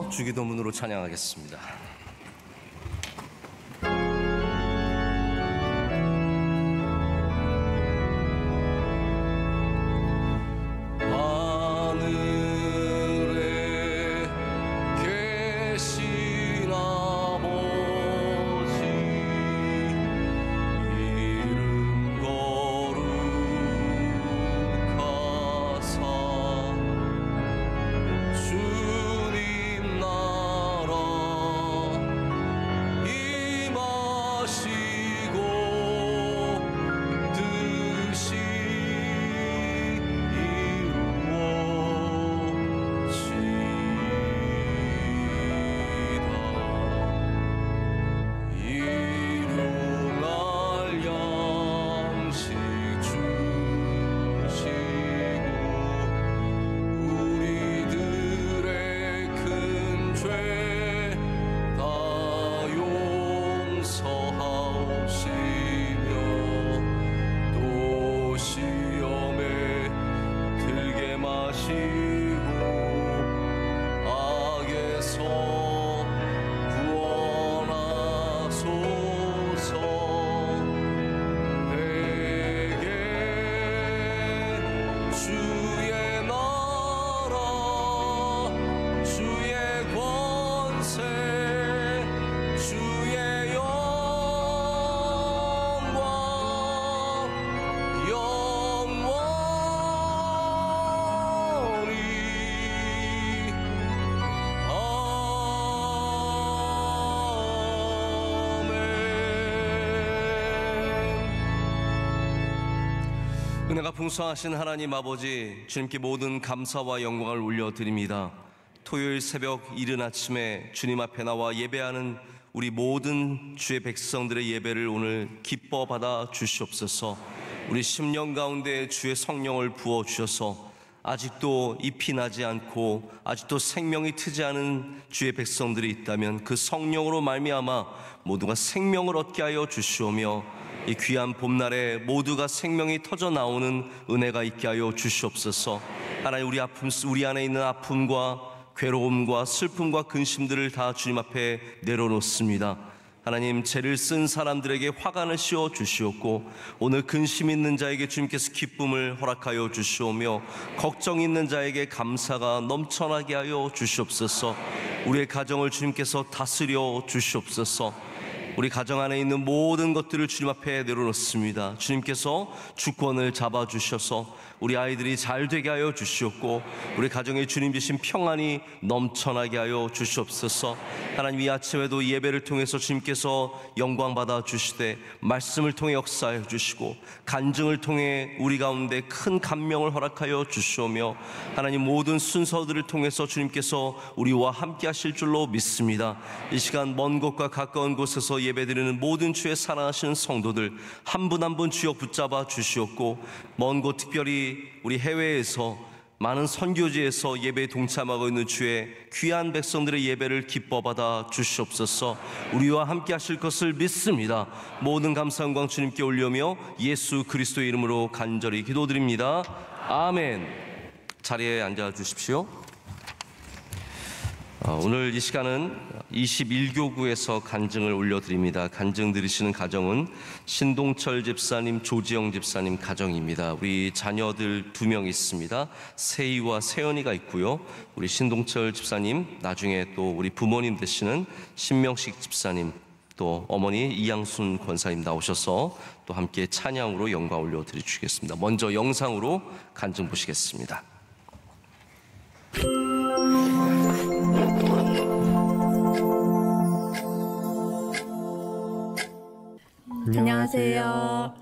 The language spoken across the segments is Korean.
일어나셔서 주기도문으로 찬양하겠습니다. 은혜가 풍성하신 하나님 아버지, 주님께 모든 감사와 영광을 올려드립니다. 토요일 새벽 이른 아침에 주님 앞에 나와 예배하는 우리 모든 주의 백성들의 예배를 오늘 기뻐 받아 주시옵소서. 우리 심령 가운데 주의 성령을 부어주셔서 아직도 잎이 나지 않고 아직도 생명이 트지 않은 주의 백성들이 있다면 그 성령으로 말미암아 모두가 생명을 얻게 하여 주시오며, 이 귀한 봄날에 모두가 생명이 터져 나오는 은혜가 있게 하여 주시옵소서. 하나님, 우리 안에 있는 아픔과 괴로움과 슬픔과 근심들을 다 주님 앞에 내려놓습니다. 하나님, 죄를 쓴 사람들에게 화관을 씌워 주시옵고, 오늘 근심 있는 자에게 주님께서 기쁨을 허락하여 주시오며, 걱정 있는 자에게 감사가 넘쳐나게 하여 주시옵소서. 우리의 가정을 주님께서 다스려 주시옵소서. 우리 가정 안에 있는 모든 것들을 주님 앞에 내려놓습니다. 주님께서 주권을 잡아주셔서 우리 아이들이 잘 되게 하여 주시옵고, 우리 가정에 주님 주신 평안이 넘쳐나게 하여 주시옵소서. 하나님, 이 아침에도 예배를 통해서 주님께서 영광 받아 주시되, 말씀을 통해 역사해 주시고 간증을 통해 우리 가운데 큰 감명을 허락하여 주시오며, 하나님, 모든 순서들을 통해서 주님께서 우리와 함께 하실 줄로 믿습니다. 이 시간 먼 곳과 가까운 곳에서 예배드리는 모든 주의 사랑하시는 성도들 한 분 한 분 주여 붙잡아 주시옵고, 먼 곳 특별히 우리 해외에서 많은 선교지에서 예배에 동참하고 있는 주의 귀한 백성들의 예배를 기뻐 받아 주시옵소서. 우리와 함께 하실 것을 믿습니다. 모든 감사 영광 주님께 올려며 예수 그리스도의 이름으로 간절히 기도드립니다. 아멘. 자리에 앉아 주십시오. 오늘 이 시간은 21교구에서 간증을 올려드립니다. 간증 들으시는 가정은 신동철 집사님, 조지영 집사님 가정입니다. 우리 자녀들 2명 있습니다. 세희와 세연이가 있고요. 우리 신동철 집사님, 나중에 또 우리 부모님 되시는 신명식 집사님, 또 어머니 이양순 권사님 나오셔서 또 함께 찬양으로 영광 올려드리겠습니다. 먼저 영상으로 간증 보시겠습니다. 안녕하세요.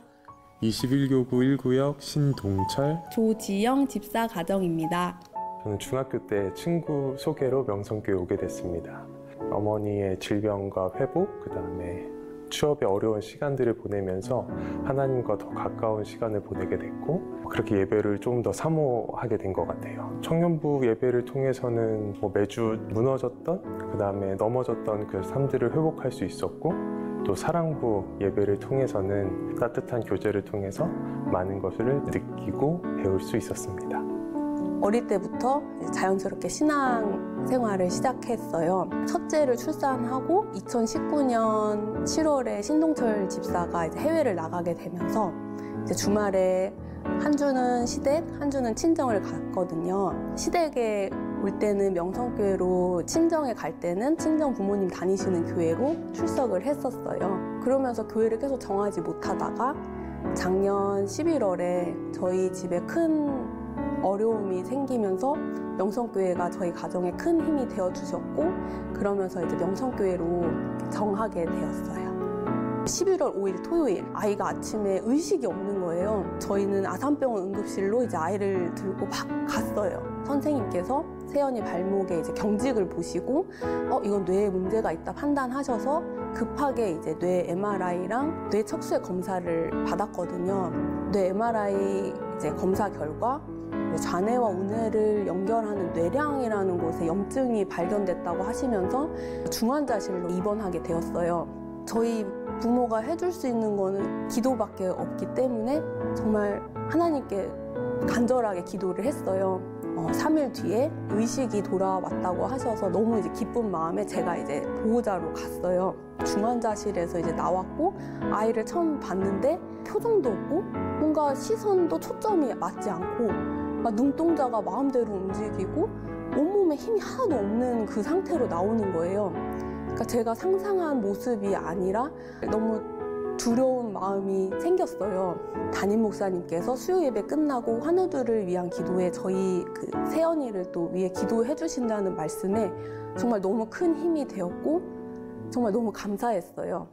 21교구 1구역 신동철, 조지영 집사 가정입니다. 저는 중학교 때 친구 소개로 명성교회 오게 됐습니다. 어머니의 질병과 회복, 그 다음에 취업의 어려운 시간들을 보내면서 하나님과 더 가까운 시간을 보내게 됐고, 그렇게 예배를 좀 더 사모하게 된 것 같아요. 청년부 예배를 통해서는 매주 무너졌던, 그 다음에 넘어졌던 그 삶들을 회복할 수 있었고, 또 사랑부 예배를 통해서는 따뜻한 교제를 통해서 많은 것을 느끼고 배울 수 있었습니다. 어릴 때부터 자연스럽게 신앙 생활을 시작했어요. 첫째를 출산하고 2019년 7월에 신동철 집사가 이제 해외를 나가게 되면서 이제 주말에 한 주는 시댁, 한 주는 친정을 갔거든요. 시댁에 올 때는 명성교회로, 친정에 갈 때는 친정 부모님 다니시는 교회로 출석을 했었어요. 그러면서 교회를 계속 정하지 못하다가 작년 11월에 저희 집에 큰 어려움이 생기면서 명성교회가 저희 가정에 큰 힘이 되어주셨고, 그러면서 이제 명성교회로 정하게 되었어요. 11월 5일 토요일, 아이가 아침에 의식이 없는 거예요. 저희는 아산병원 응급실로 이제 아이를 들고 막 갔어요. 선생님께서 세연이 발목에 이제 경직을 보시고 이건 뇌에 문제가 있다 판단하셔서 급하게 이제 뇌 MRI랑 뇌 척수의 검사를 받았거든요. 뇌 MRI 이제 검사 결과 좌뇌와 우뇌를 연결하는 뇌량이라는 곳에 염증이 발견됐다고 하시면서 중환자실로 입원하게 되었어요. 저희 부모가 해줄 수 있는 거는 기도밖에 없기 때문에 정말 하나님께 간절하게 기도를 했어요. 3일 뒤에 의식이 돌아왔다고 하셔서 너무 이제 기쁜 마음에 제가 이제 보호자로 갔어요. 중환자실에서 이제 나왔고 아이를 처음 봤는데 표정도 없고 뭔가 시선도 초점이 맞지 않고 막 눈동자가 마음대로 움직이고 온몸에 힘이 하나도 없는 그 상태로 나오는 거예요. 그러니까 제가 상상한 모습이 아니라 너무 두려운 마음이 생겼어요. 담임 목사님께서 수요 예배 끝나고 환우들을 위한 기도에 저희 그 세연이를 또 위해 기도해 주신다는 말씀에 정말 너무 큰 힘이 되었고 정말 너무 감사했어요.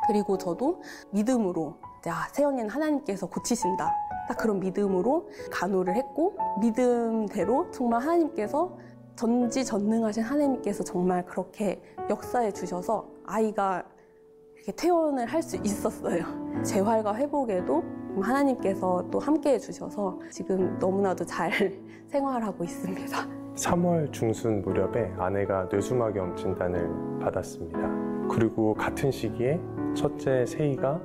그리고 저도 믿음으로 세연이는 하나님께서 고치신다. 딱 그런 믿음으로 간호를 했고 믿음대로 정말 하나님께서 전지전능하신 하나님께서 정말 그렇게 역사해 주셔서 아이가 이렇게 퇴원을 할 수 있었어요. 재활과 회복에도 하나님께서 또 함께해 주셔서 지금 너무나도 잘 생활하고 있습니다. 3월 중순 무렵에 아내가 뇌수막염 진단을 받았습니다. 그리고 같은 시기에 첫째 세희가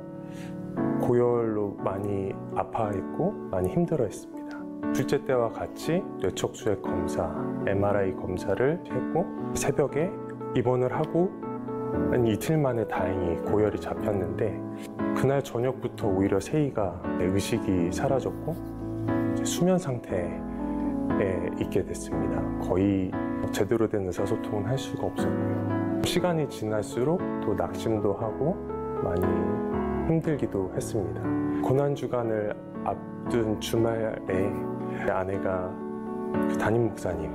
고열로 많이 아파했고 많이 힘들어했습니다. 둘째 때와 같이 뇌척수의 검사, MRI 검사를 했고 새벽에 입원을 하고 한 이틀 만에 다행히 고열이 잡혔는데 그날 저녁부터 오히려 세희가 의식이 사라졌고 이제 수면 상태에 있게 됐습니다. 거의 제대로 된 의사소통은 할 수가 없었고요. 시간이 지날수록 또 낙심도 하고 많이 힘들기도 했습니다. 고난주간을 앞둔 주말에 아내가 담임 목사님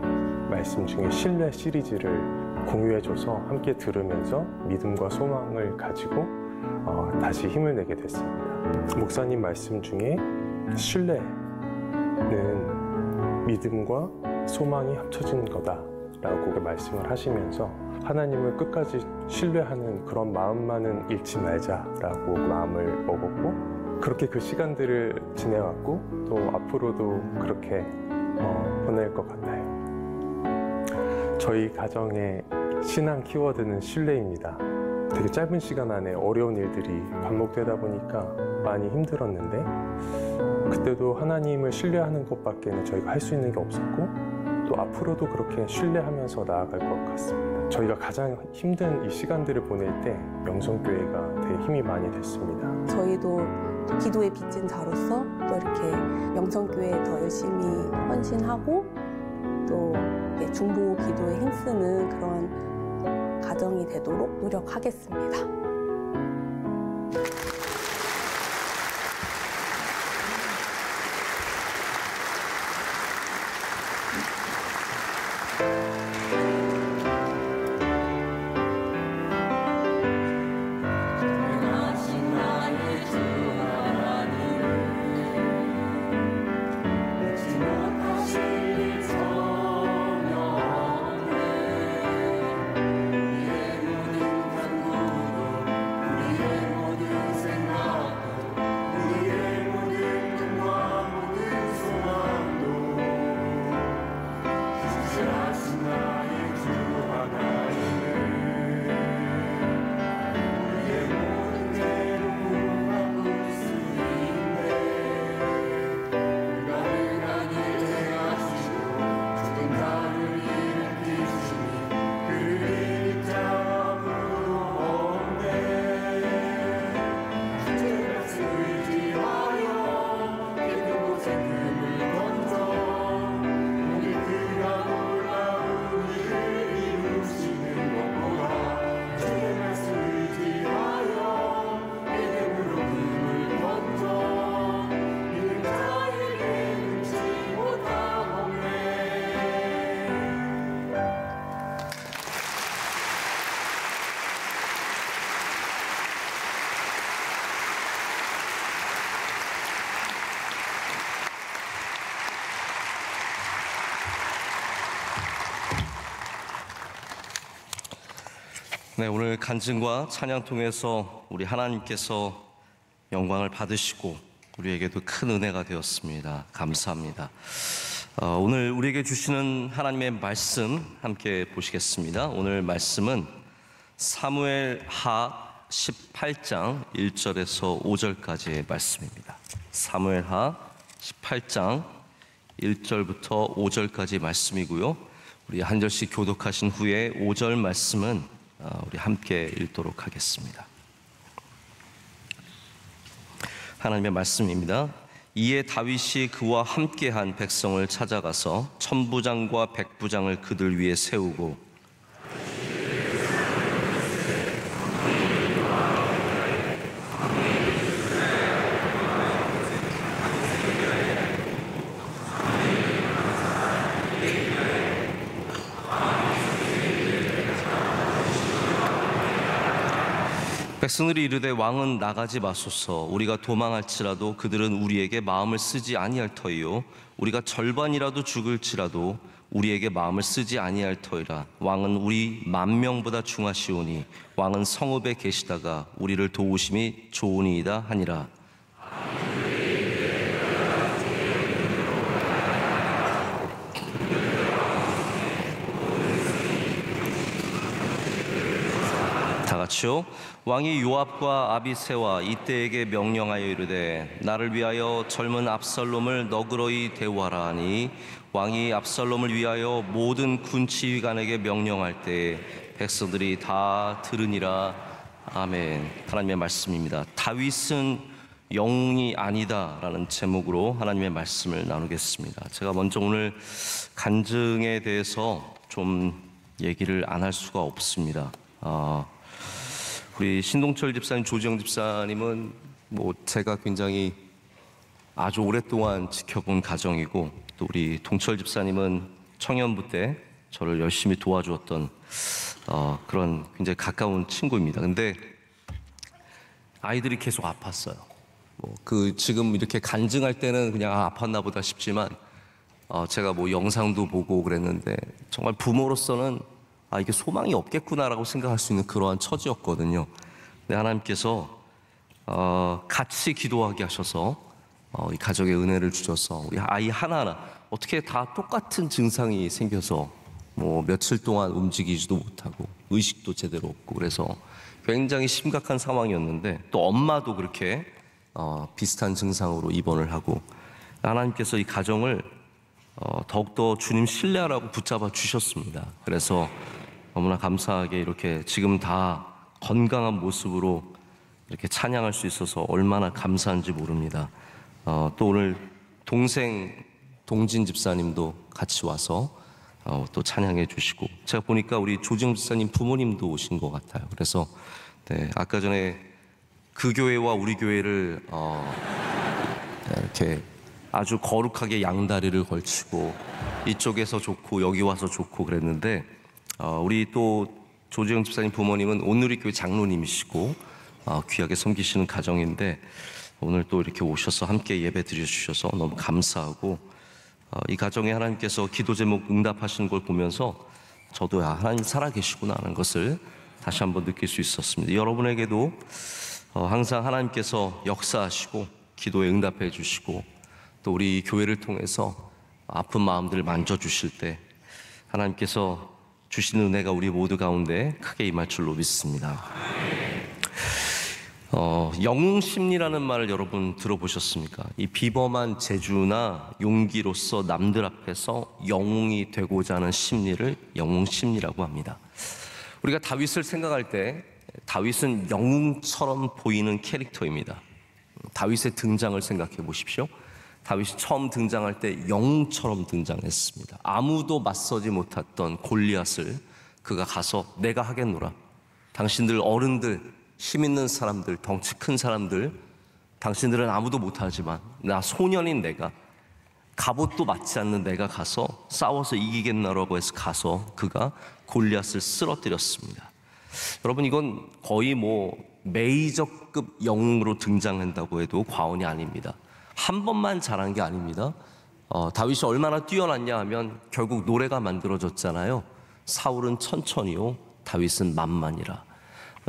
말씀 중에 신뢰 시리즈를 공유해줘서 함께 들으면서 믿음과 소망을 가지고 다시 힘을 내게 됐습니다. 목사님 말씀 중에 신뢰는 믿음과 소망이 합쳐진 거다라고 말씀을 하시면서 하나님을 끝까지 신뢰하는 그런 마음만은 잃지 말자라고 마음을 먹었고 그렇게 그 시간들을 지내왔고 또 앞으로도 그렇게 보낼 것 같아요. 저희 가정의 신앙 키워드는 신뢰입니다. 되게 짧은 시간 안에 어려운 일들이 반복되다 보니까 많이 힘들었는데 그때도 하나님을 신뢰하는 것밖에는 저희가 할 수 있는 게 없었고 또 앞으로도 그렇게 신뢰하면서 나아갈 것 같습니다. 저희가 가장 힘든 이 시간들을 보낼 때 명성교회가 되게 힘이 많이 됐습니다. 저희도 기도의 빚진 자로서 또 이렇게 명성교회에 더 열심히 헌신하고 또 중보 기도에 힘쓰는 그런 가정이 되도록 노력하겠습니다. 네, 오늘 간증과 찬양 통해서 우리 하나님께서 영광을 받으시고 우리에게도 큰 은혜가 되었습니다. 감사합니다. 오늘 우리에게 주시는 하나님의 말씀 함께 보시겠습니다. 오늘 말씀은 사무엘 하 18장 1절에서 5절까지의 말씀입니다. 사무엘 하 18장 1절부터 5절까지 말씀이고요. 우리 한 절씩 교독하신 후에 5절 말씀은 우리 함께 읽도록 하겠습니다. 하나님의 말씀입니다. 이에 다윗이 그와 함께한 백성을 찾아가서 천부장과 백부장을 그들 위에 세우고 백성들이 이르되 왕은 나가지 마소서. 우리가 도망할지라도 그들은 우리에게 마음을 쓰지 아니할 터이요 우리가 절반이라도 죽을지라도 우리에게 마음을 쓰지 아니할 터이라. 왕은 우리 10,000명보다 중하시오니 왕은 성읍에 계시다가 우리를 도우심이 좋으니이다 하니라. 다 같이요. 왕이 요압과 아비새와 이때에게 명령하여 이르되 나를 위하여 젊은 압살롬을 너그러이 대우하라 하니 왕이 압살롬을 위하여 모든 군치휘관에게 명령할 때에 백성들이 다 들으니라. 아멘. 하나님의 말씀입니다. 다윗은 영웅이 아니다라는 제목으로 하나님의 말씀을 나누겠습니다. 제가 먼저 오늘 간증에 대해서 좀 얘기를 안 할 수가 없습니다. 우리 신동철 집사님, 조지영 집사님은 제가 굉장히 아주 오랫동안 지켜본 가정이고, 또 우리 동철 집사님은 청년부 때 저를 열심히 도와주었던 그런 굉장히 가까운 친구입니다. 근데 아이들이 계속 아팠어요. 지금 이렇게 간증할 때는 그냥 아팠나 보다 싶지만 제가 영상도 보고 그랬는데 정말 부모로서는 이게 소망이 없겠구나라고 생각할 수 있는 그러한 처지였거든요. 근데 하나님께서 같이 기도하게 하셔서 이 가족의 은혜를 주셔서 우리 아이 하나하나 어떻게 다 똑같은 증상이 생겨서 며칠 동안 움직이지도 못하고 의식도 제대로 없고 그래서 굉장히 심각한 상황이었는데 또 엄마도 그렇게 비슷한 증상으로 입원을 하고 하나님께서 이 가정을 더욱더 주님 신뢰하라고 붙잡아 주셨습니다. 그래서 너무나 감사하게 이렇게 지금 다 건강한 모습으로 이렇게 찬양할 수 있어서 얼마나 감사한지 모릅니다. 또 오늘 동진 집사님도 같이 와서 또 찬양해 주시고 제가 보니까 우리 조지영 집사님 부모님도 오신 것 같아요. 그래서 아까 전에 그 교회와 우리 교회를 이렇게 아주 거룩하게 양다리를 걸치고 이쪽에서 좋고 여기 와서 좋고 그랬는데 우리 또 조지영 집사님 부모님은 온누리교회 장로님이시고 귀하게 섬기시는 가정인데 오늘 또 이렇게 오셔서 함께 예배 드려주셔서 너무 감사하고 이 가정에 하나님께서 기도 제목 응답하시는 걸 보면서 저도 하나님 살아계시구나 하는 것을 다시 한번 느낄 수 있었습니다. 여러분에게도 항상 하나님께서 역사하시고 기도에 응답해 주시고 또 우리 교회를 통해서 아픈 마음들을 만져주실 때 하나님께서 주신 은혜가 우리 모두 가운데 크게 임할 줄로 믿습니다. 영웅심리라는 말을 여러분 들어보셨습니까? 이 비범한 재주나 용기로서 남들 앞에서 영웅이 되고자 하는 심리를 영웅심리라고 합니다. 우리가 다윗을 생각할 때 다윗은 영웅처럼 보이는 캐릭터입니다. 다윗의 등장을 생각해 보십시오. 다윗이 처음 등장할 때 영웅처럼 등장했습니다. 아무도 맞서지 못했던 골리앗을 그가 가서 내가 하겠노라. 당신들 어른들, 힘 있는 사람들, 덩치 큰 사람들, 당신들은 아무도 못하지만 나 소년인 내가 갑옷도 맞지 않는 내가 가서 싸워서 이기겠나라고 해서 가서 그가 골리앗을 쓰러뜨렸습니다. 여러분 이건 거의 메이저급 영웅으로 등장한다고 해도 과언이 아닙니다. 한 번만 잘한 게 아닙니다. 다윗이 얼마나 뛰어났냐 하면 결국 노래가 만들어졌잖아요. 사울은 천천히요 다윗은 만만이라.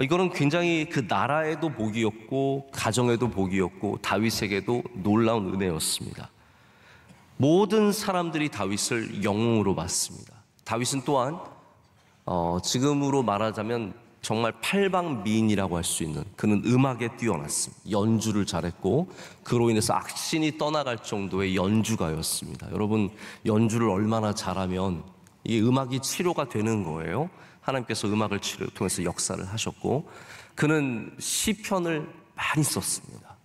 이거는 굉장히 그 나라에도 복이었고 가정에도 복이었고 다윗에게도 놀라운 은혜였습니다. 모든 사람들이 다윗을 영웅으로 봤습니다. 다윗은 또한 지금으로 말하자면 정말 팔방미인이라고 할 수 있는, 그는 음악에 뛰어났습니다. 연주를 잘했고 그로 인해서 악신이 떠나갈 정도의 연주가였습니다. 여러분, 연주를 얼마나 잘하면 이 음악이 치료가 되는 거예요. 하나님께서 음악을 통해서 역사를 하셨고, 그는 시편을 많이 썼습니다.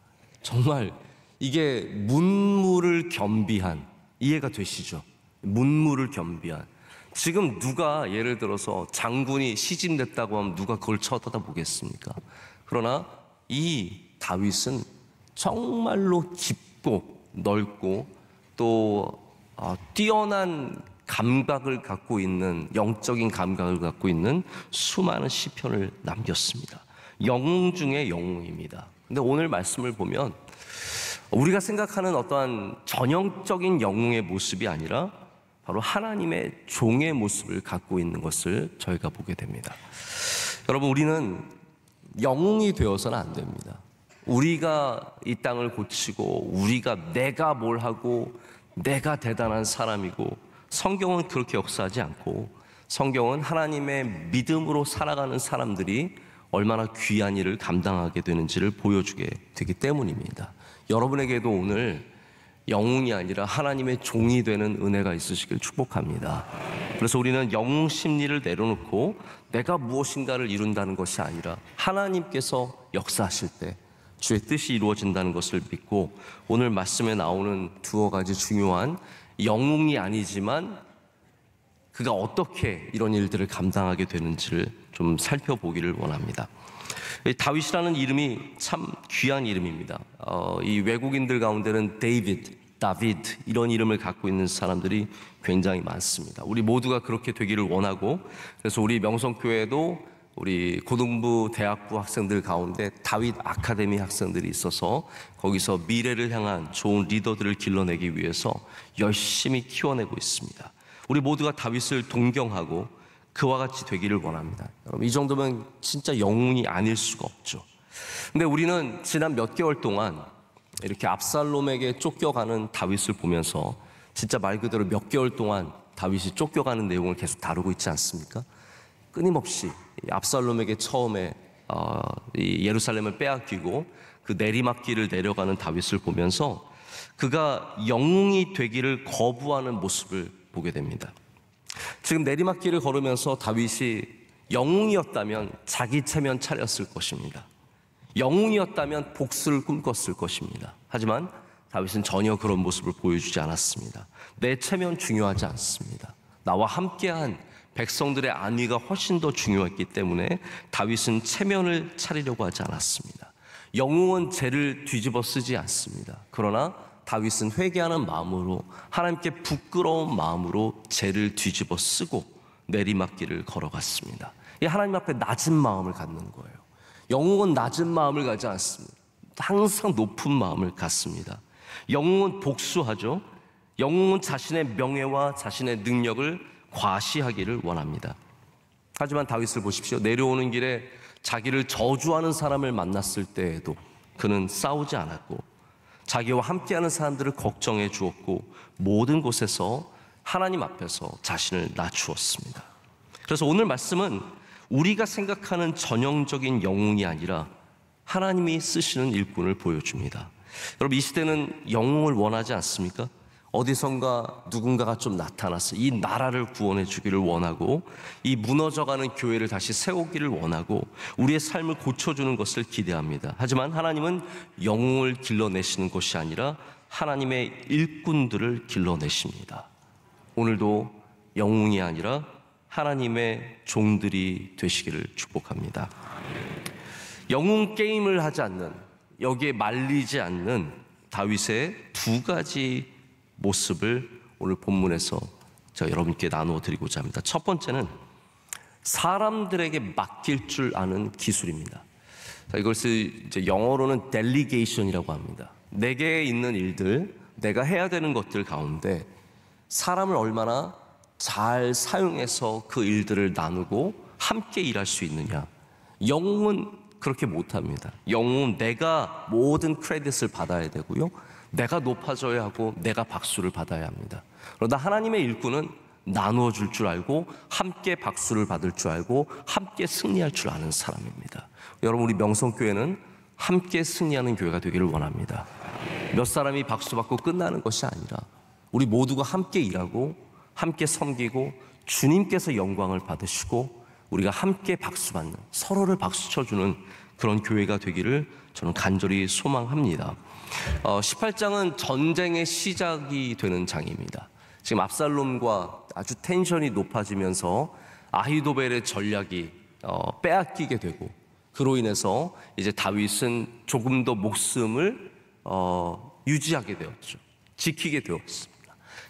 정말 이게 문무를 겸비한, 이해가 되시죠? 문무를 겸비한. 지금 누가 예를 들어서 장군이 시집냈다고 하면 누가 그걸 쳐다보겠습니까? 그러나 이 다윗은 정말로 깊고 넓고 또 뛰어난 감각을 갖고 있는, 영적인 감각을 갖고 있는 수많은 시편을 남겼습니다. 영웅 중에 영웅입니다. 근데 오늘 말씀을 보면 우리가 생각하는 어떠한 전형적인 영웅의 모습이 아니라 바로 하나님의 종의 모습을 갖고 있는 것을 저희가 보게 됩니다. 여러분, 우리는 영웅이 되어서는 안 됩니다. 우리가 이 땅을 고치고 우리가 내가 뭘 하고 내가 대단한 사람이고, 성경은 그렇게 역사하지 않고 성경은 하나님의 믿음으로 살아가는 사람들이 얼마나 귀한 일을 감당하게 되는지를 보여주게 되기 때문입니다. 여러분에게도 오늘 영웅이 아니라 하나님의 종이 되는 은혜가 있으시길 축복합니다. 그래서 우리는 영웅 심리를 내려놓고 내가 무엇인가를 이룬다는 것이 아니라 하나님께서 역사하실 때 주의 뜻이 이루어진다는 것을 믿고, 오늘 말씀에 나오는 두어 가지 중요한 영웅이 아니지만 그가 어떻게 이런 일들을 감당하게 되는지를 좀 살펴보기를 원합니다. 다윗이라는 이름이 참 귀한 이름입니다. 이 외국인들 가운데는 다비드 이런 이름을 갖고 있는 사람들이 굉장히 많습니다. 우리 모두가 그렇게 되기를 원하고, 그래서 우리 명성교회도 우리 고등부 대학부 학생들 가운데 다윗 아카데미 학생들이 있어서 거기서 미래를 향한 좋은 리더들을 길러내기 위해서 열심히 키워내고 있습니다. 우리 모두가 다윗을 동경하고 그와 같이 되기를 원합니다. 여러분, 이 정도면 진짜 영웅이 아닐 수가 없죠. 근데 우리는 지난 몇 개월 동안 이렇게 압살롬에게 쫓겨가는 다윗을 보면서 진짜 말 그대로 몇 개월 동안 다윗이 쫓겨가는 내용을 계속 다루고 있지 않습니까? 끊임없이 압살롬에게 처음에 이 예루살렘을 빼앗기고 그 내리막길을 내려가는 다윗을 보면서 그가 영웅이 되기를 거부하는 모습을 보게 됩니다. 지금 내리막길을 걸으면서 다윗이 영웅이었다면 자기 체면 차렸을 것입니다. 영웅이었다면 복수를 꿈꿨을 것입니다. 하지만 다윗은 전혀 그런 모습을 보여주지 않았습니다. 내 체면 중요하지 않습니다. 나와 함께한 백성들의 안위가 훨씬 더 중요했기 때문에 다윗은 체면을 차리려고 하지 않았습니다. 영웅은 죄를 뒤집어 쓰지 않습니다. 그러나 다윗은 회개하는 마음으로, 하나님께 부끄러운 마음으로 죄를 뒤집어 쓰고 내리막길을 걸어갔습니다. 이 하나님 앞에 낮은 마음을 갖는 거예요. 영웅은 낮은 마음을 가지 않습니다. 항상 높은 마음을 갖습니다. 영웅은 복수하죠. 영웅은 자신의 명예와 자신의 능력을 과시하기를 원합니다. 하지만 다윗을 보십시오. 내려오는 길에 자기를 저주하는 사람을 만났을 때에도 그는 싸우지 않았고 자기와 함께하는 사람들을 걱정해 주었고 모든 곳에서 하나님 앞에서 자신을 낮추었습니다. 그래서 오늘 말씀은 우리가 생각하는 전형적인 영웅이 아니라 하나님이 쓰시는 일꾼을 보여줍니다. 여러분, 이 시대는 영웅을 원하지 않습니까? 어디선가 누군가가 좀 나타나서 이 나라를 구원해 주기를 원하고, 이 무너져가는 교회를 다시 세우기를 원하고, 우리의 삶을 고쳐주는 것을 기대합니다. 하지만 하나님은 영웅을 길러내시는 것이 아니라 하나님의 일꾼들을 길러내십니다. 오늘도 영웅이 아니라 하나님의 종들이 되시기를 축복합니다. 영웅 게임을 하지 않는, 여기에 말리지 않는 다윗의 두 가지 모습을 오늘 본문에서 제가 여러분께 나누어 드리고자 합니다. 첫 번째는 사람들에게 맡길 줄 아는 기술입니다. 이것을 이제 영어로는 델리게이션이라고 합니다. 내게 있는 일들, 내가 해야 되는 것들 가운데 사람을 얼마나 잘 사용해서 그 일들을 나누고 함께 일할 수 있느냐? 영웅은 그렇게 못합니다. 영웅은 내가 모든 크레딧을 받아야 되고요, 내가 높아져야 하고 내가 박수를 받아야 합니다. 그러나 하나님의 일꾼은 나누어 줄 줄 알고 함께 박수를 받을 줄 알고 함께 승리할 줄 아는 사람입니다. 여러분, 우리 명성교회는 함께 승리하는 교회가 되기를 원합니다. 몇 사람이 박수받고 끝나는 것이 아니라 우리 모두가 함께 일하고 함께 섬기고 주님께서 영광을 받으시고 우리가 함께 박수받는, 서로를 박수 쳐주는 그런 교회가 되기를 저는 간절히 소망합니다. 18장은 전쟁의 시작이 되는 장입니다. 지금 압살롬과 아주 텐션이 높아지면서 아히도벨의 전략이 빼앗기게 되고, 그로 인해서 이제 다윗은 조금 더 목숨을 유지하게 되었죠. 지키게 되었습니다.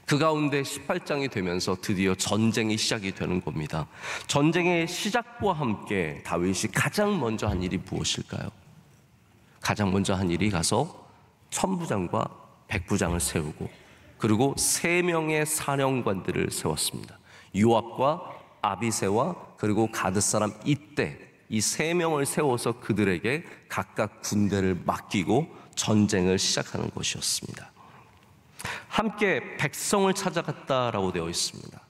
그 가운데 18장이 되면서 드디어 전쟁이 시작이 되는 겁니다. 전쟁의 시작과 함께 다윗이 가장 먼저 한 일이 무엇일까요? 가장 먼저 한 일이 가서 천부장과 백부장을 세우고, 그리고 3명의 사령관들을 세웠습니다. 요압과 아비새와 그리고 가드 사람 이떼, 이 3명을 세워서 그들에게 각각 군대를 맡기고 전쟁을 시작하는 것이었습니다. 함께 백성을 찾아갔다라고 되어 있습니다.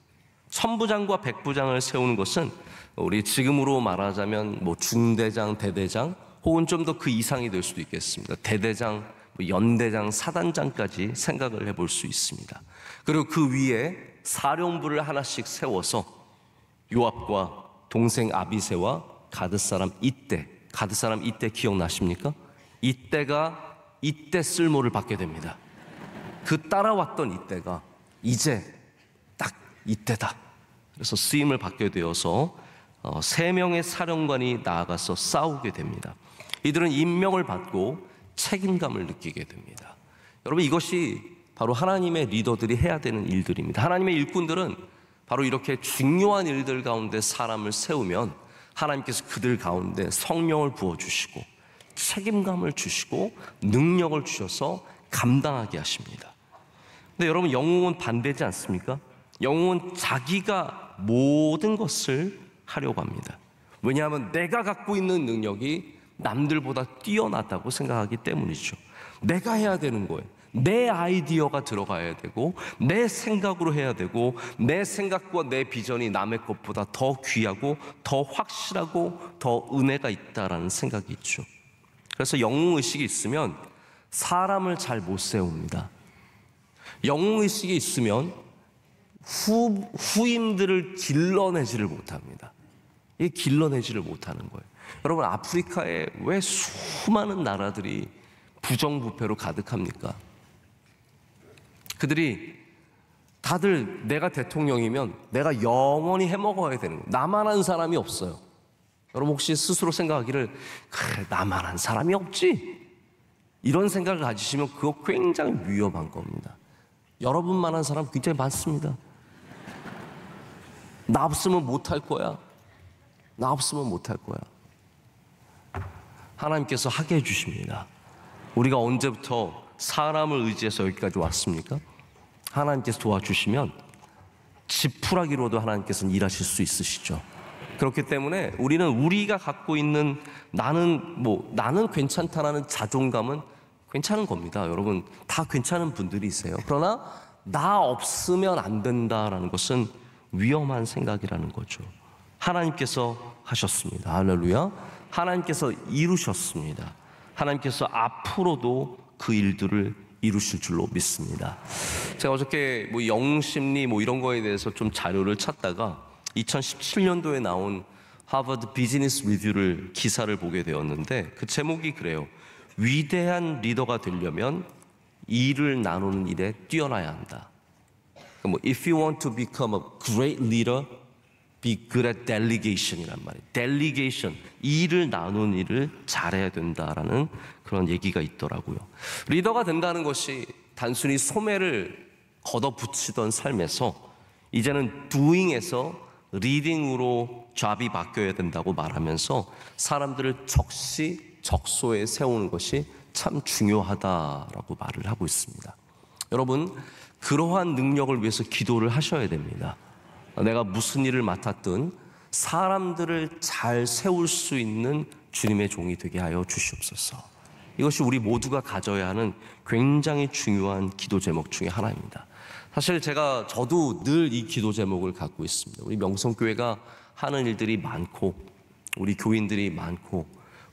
천부장과 백부장을 세우는 것은 우리 지금으로 말하자면 뭐 중대장, 대대장, 혹은 좀 더 그 이상이 될 수도 있겠습니다. 대대장, 연대장, 사단장까지 생각을 해볼 수 있습니다. 그리고 그 위에 사령부를 하나씩 세워서 요압과 동생 아비새와 가드 사람 이떼, 가드 사람 이떼 기억나십니까? 이떼가 이때 쓸모를 받게 됩니다. 그 따라왔던 이때가 이제 딱 이때다. 그래서 쓰임을 받게 되어서 3명의 사령관이 나아가서 싸우게 됩니다. 이들은 임명을 받고 책임감을 느끼게 됩니다. 여러분, 이것이 바로 하나님의 리더들이 해야 되는 일들입니다. 하나님의 일꾼들은 바로 이렇게 중요한 일들 가운데 사람을 세우면 하나님께서 그들 가운데 성령을 부어주시고 책임감을 주시고 능력을 주셔서 감당하게 하십니다. 근데 여러분, 영웅은 반대지 않습니까? 영웅은 자기가 모든 것을 하려고 합니다. 왜냐하면 내가 갖고 있는 능력이 남들보다 뛰어나다고 생각하기 때문이죠. 내가 해야 되는 거예요. 내 아이디어가 들어가야 되고 내 생각으로 해야 되고 내 생각과 내 비전이 남의 것보다 더 귀하고 더 확실하고 더 은혜가 있다라는 생각이 있죠. 그래서 영웅의식이 있으면 사람을 잘 못 세웁니다. 영웅의식이 있으면 후임들을 길러내지를 못합니다. 이게 길러내지를 못하는 거예요. 여러분, 아프리카에 왜 수많은 나라들이 부정부패로 가득합니까? 그들이 다들 내가 대통령이면 내가 영원히 해먹어야 되는 거예요. 나만한 사람이 없어요. 여러분, 혹시 스스로 생각하기를 그래, 나만한 사람이 없지? 이런 생각을 가지시면 그거 굉장히 위험한 겁니다. 여러분만한 사람 굉장히 많습니다. 나 없으면 못할 거야. 나 없으면 못할 거야. 하나님께서 하게 해주십니다. 우리가 언제부터 사람을 의지해서 여기까지 왔습니까? 하나님께서 도와주시면 지푸라기로도 하나님께서는 일하실 수 있으시죠. 그렇기 때문에 우리는 우리가 갖고 있는 나는 괜찮다라는 자존감은 괜찮은 겁니다. 여러분, 다 괜찮은 분들이세요. 그러나 나 없으면 안 된다라는 것은 위험한 생각이라는 거죠. 하나님께서 하셨습니다. 할렐루야. 하나님께서 이루셨습니다. 하나님께서 앞으로도 그 일들을 이루실 줄로 믿습니다. 제가 어저께 영심리 이런 거에 대해서 좀 자료를 찾다가 2017년도에 나온 하버드 비즈니스 리뷰를 기사를 보게 되었는데, 그 제목이 그래요. 위대한 리더가 되려면 일을 나누는 일에 뛰어나야 한다. If you want to become a great leader, be good at delegation이란 말이에요. delegation, 일을 나누는 일을 잘해야 된다라는 그런 얘기가 있더라고요. 리더가 된다는 것이 단순히 소매를 걷어붙이던 삶에서 이제는 doing에서 리딩으로 잡이 바뀌어야 된다고 말하면서 사람들을 적시적소에 세우는 것이 참 중요하다라고 말을 하고 있습니다. 여러분, 그러한 능력을 위해서 기도를 하셔야 됩니다. 내가 무슨 일을 맡았든 사람들을 잘 세울 수 있는 주님의 종이 되게 하여 주시옵소서. 이것이 우리 모두가 가져야 하는 굉장히 중요한 기도 제목 중에 하나입니다. 사실 저도 늘 이 기도 제목을 갖고 있습니다. 우리 명성교회가 하는 일들이 많고, 우리 교인들이 많고,